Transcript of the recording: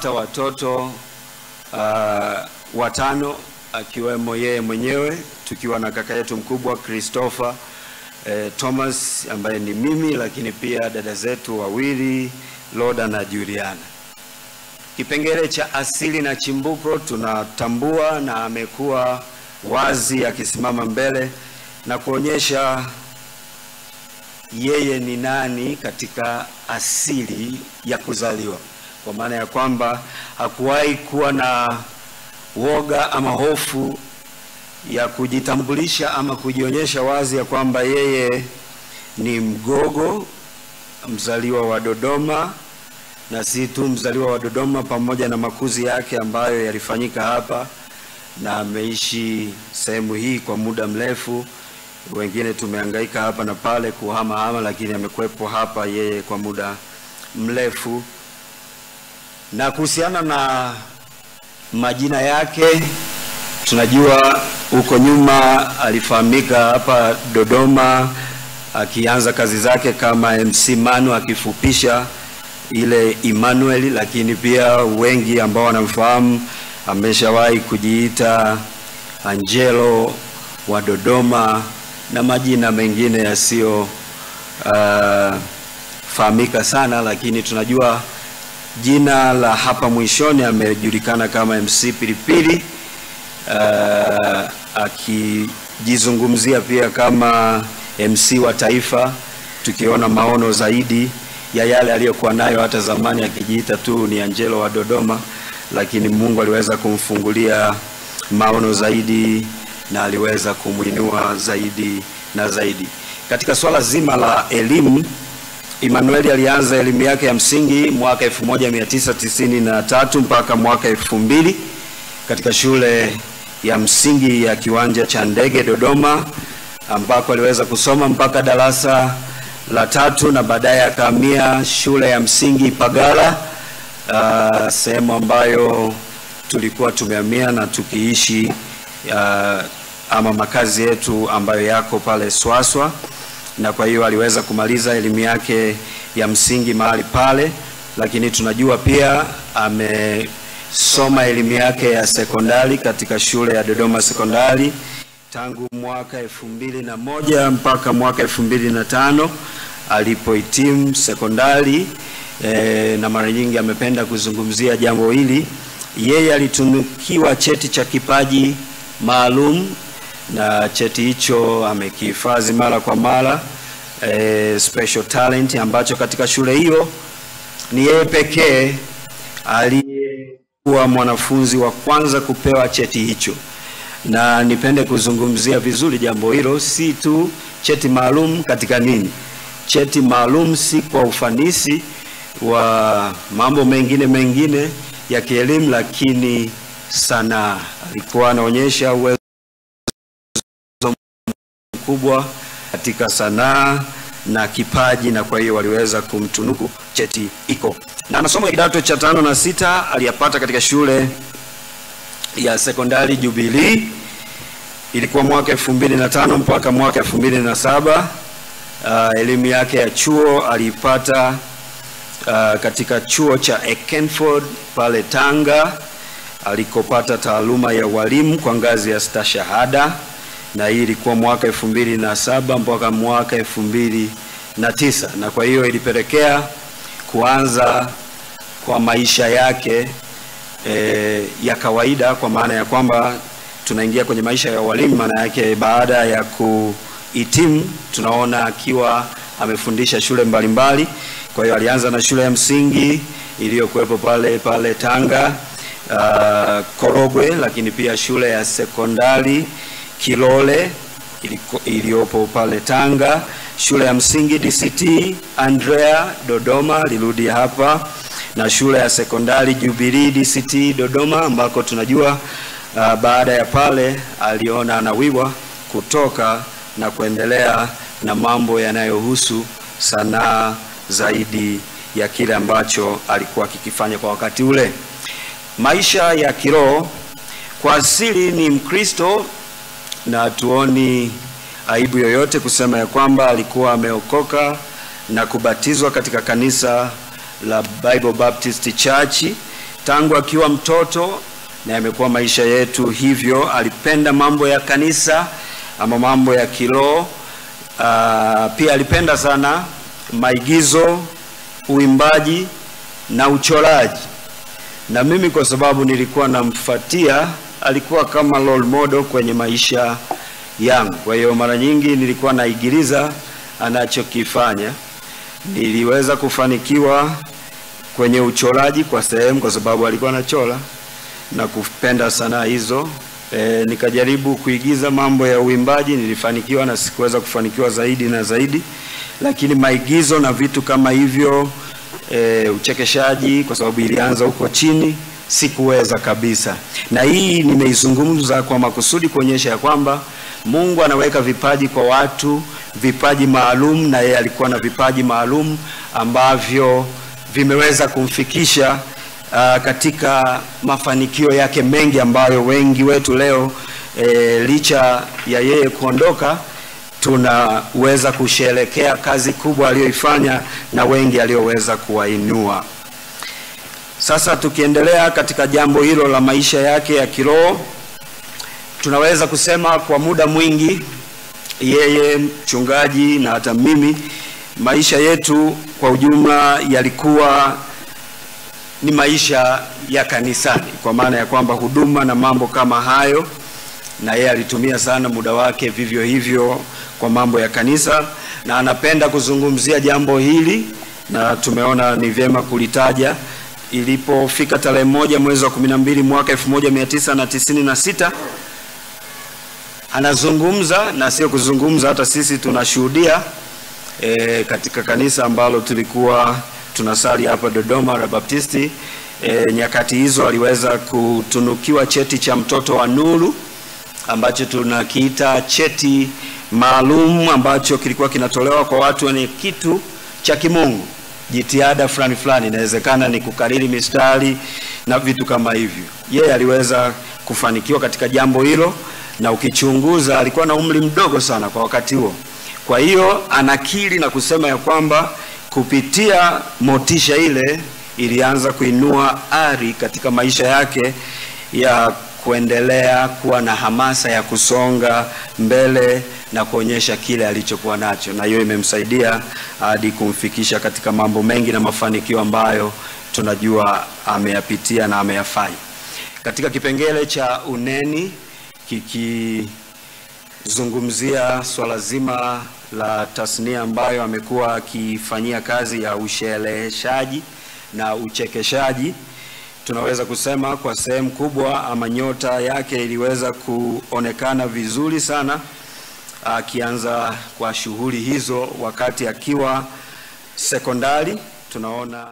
watoto watano akiwemo yeye mwenyewe, tukiwa na kaka yetu mkubwa Christopher Thomas ambaye ni mimi, lakini pia dada zetu wawili Loda na Juliana. Kipengele cha asili na chimbuko tunatambua, na amekuwa wazi akisimama mbele na kuonyesha yeye ni nani katika asili ya kuzaliwa, kwa maana ya kwamba hakuwahi kuwa na woga ama hofu ya kujitambulisha ama kujionyesha wazi ya kwamba yeye ni Mgogo, mzaliwa wa Dodoma, na si tu mzaliwa wa Dodoma, pamoja na makuzi yake ambayo yalifanyika hapa, na ameishi sehemu hii kwa muda mrefu. Wengine tumehangaika hapa na pale kuhama, lakini amekuwepo hapa yeye kwa muda mrefu. Na kuhusiana na majina yake, tunajua huko nyuma alifahamika hapa Dodoma akianza kazi zake kama MC Manu, akifupisha ile Emmanuel, lakini pia wengi ambao wanamfahamu ameshawahi kujiita Angelo wa Dodoma na majina mengine yasiyo fahamika sana, lakini tunajua jina la hapa mwishoni amejulikana kama MC Pilipili, akijizungumzia pia kama MC wa taifa, tukiona maono zaidi ya yale aliyokuwa nayo hata zamani akijiita tu ni Angelo wa Dodoma, lakini Mungu aliweza kumfungulia maono zaidi na aliweza kumuinua zaidi na zaidi. Katika swala zima la elimu, Emmanuel alianza elimu yake ya msingi mwaka 1993 mpaka mwaka 2000 katika shule ya msingi ya Kiwanja cha Ndege Dodoma, ambako aliweza kusoma mpaka darasa la 3, na baadaye akahamia shule ya msingi Pagala, sehemu ambayo tulikuwa tumehamia na tukiishi, ama makazi yetu ambayo yako pale Swaswa, na kwa hiyo aliweza kumaliza elimu yake ya msingi mahali pale. Lakini tunajua pia amesoma elimu yake ya sekondari katika shule ya Dodoma Sekondari tangu mwaka 2001 mpaka mwaka 2005 alipohitimu sekondari. Na mara nyingi amependa kuzungumzia jambo hili. Yeye alitunukiwa cheti cha kipaji maalum, na cheti hicho amekihifadhi mara kwa mara, special talent, ambacho katika shule hiyo ni yeye pekee aliyekuwa mwanafunzi wa kwanza kupewa cheti hicho. Na nipende kuzungumzia vizuri jambo hilo, si tu cheti maalum katika nini, cheti maalum si kwa ufanisi wa mambo mengine ya kielimu, lakini sanaa. Alikuwa anaonyesha uwezo mkubwa katika sanaa na kipaji, na kwa hiyo waliweza kumtunuku cheti iko. Na masomo ya kidato cha 5 na 6 aliyapata katika shule ya sekondari Jubilee, ilikuwa mwaka 2005 mpaka mwaka 2007. Elimu yake ya chuo alipata katika chuo cha Ekenford pale Tanga, alikopata taaluma ya walimu kwa ngazi ya stashahada, na hii ilikuwa mwaka 2007 mpaka mwaka 2009. Na kwa hiyo ilipelekea kuanza kwa maisha yake ya kawaida, kwa maana ya kwamba tunaingia kwenye maisha ya walimu. Maana yake baada ya kuhitimu tunaona akiwa amefundisha shule mbalimbali. Kwa hiyo alianza na shule ya msingi iliyokuwepo pale Tanga, Korogwe, lakini pia shule ya sekondari Kilole iliyopo pale Tanga, shule ya msingi DCT Andrea Dodoma, lirudi hapa, na shule ya sekondari Jubilee DCT Dodoma, ambako tunajua baada ya pale aliona anawiwa kutoka na kuendelea na mambo yanayohusu sanaa zaidi ya kile ambacho alikuwa kikifanya kwa wakati ule. Maisha ya kiroho, kwa asili ni Mkristo, na tuoni aibu yoyote kusema ya kwamba alikuwa ameokoka na kubatizwa katika kanisa la Bible Baptist Church tangu akiwa mtoto, na yamekuwa maisha yetu hivyo. Alipenda mambo ya kanisa ama mambo ya kiroho. Pia alipenda sana maigizo, uimbaji na uchoraji. Na mimi kwa sababu nilikuwa namfuatia, alikuwa kama role model kwenye maisha yangu. Kwa hiyo mara nyingi nilikuwa naigiliza anachokifanya. Niliweza kufanikiwa kwenye uchoraji kwa sehemu, kwa sababu alikuwa anachora na kupenda sana hizo. Nikajaribu kuigiza mambo ya uimbaji, nilifanikiwa na sikuweza kufanikiwa zaidi na zaidi. Lakini maigizo na vitu kama hivyo, uchekeshaji, kwa sababu ilianza huko chini, sikuweza kabisa. Na hii nimeizungumza kwa makusudi kuonyesha ya kwamba Mungu anaweka vipaji kwa watu, vipaji maalum, na yeye alikuwa na vipaji maalum ambavyo vimeweza kumfikisha katika mafanikio yake mengi, ambayo wengi wetu leo licha ya yeye kuondoka tunaweza kusherehekea kazi kubwa aliyoifanya na wengi aliyoweza kuwainua. Sasa tukiendelea katika jambo hilo la maisha yake ya kiroho, tunaweza kusema kwa muda mwingi yeye, mchungaji na hata mimi, maisha yetu kwa ujumla yalikuwa ni maisha ya kanisani, kwa maana ya kwamba huduma na mambo kama hayo, na yeye alitumia sana muda wake vivyo hivyo kwa mambo ya kanisa, na anapenda kuzungumzia jambo hili na tumeona ni vyema kulitaja. Ilipofika tarehe 1 mwezi wa 12 mwaka 1996, anazungumza, na sio kuzungumza, hata sisi tunashuhudia katika kanisa ambalo tulikuwa tunasali hapa Dodoma la Baptisti. Nyakati hizo aliweza kutunukiwa cheti cha mtoto wa nuru, ambacho tunakiita cheti maalum, ambacho kilikuwa kinatolewa kwa watu wenye kitu cha kimungu, jitihada fulani fulani, inawezekana ni kukariri mistari na vitu kama hivyo. Yeye aliweza kufanikiwa katika jambo hilo, na ukichunguza alikuwa na umri mdogo sana kwa wakati huo. Kwa hiyo anakiri na kusema ya kwamba kupitia motisha ile ilianza kuinua ari katika maisha yake ya kuendelea kuwa na hamasa ya kusonga mbele na kuonyesha kile alichokuwa nacho, na hiyo imemsaidia hadi kumfikisha katika mambo mengi na mafanikio ambayo tunajua ameyapitia na ameyafanya. Katika kipengele cha uneni, kikizungumzia swala zima la tasnia ambayo amekuwa akifanyia kazi ya ushereheshaji na uchekeshaji, tunaweza kusema kwa sehemu kubwa ama nyota yake iliweza kuonekana vizuri sana akianza kwa shughuli hizo wakati akiwa sekondari. Tunaona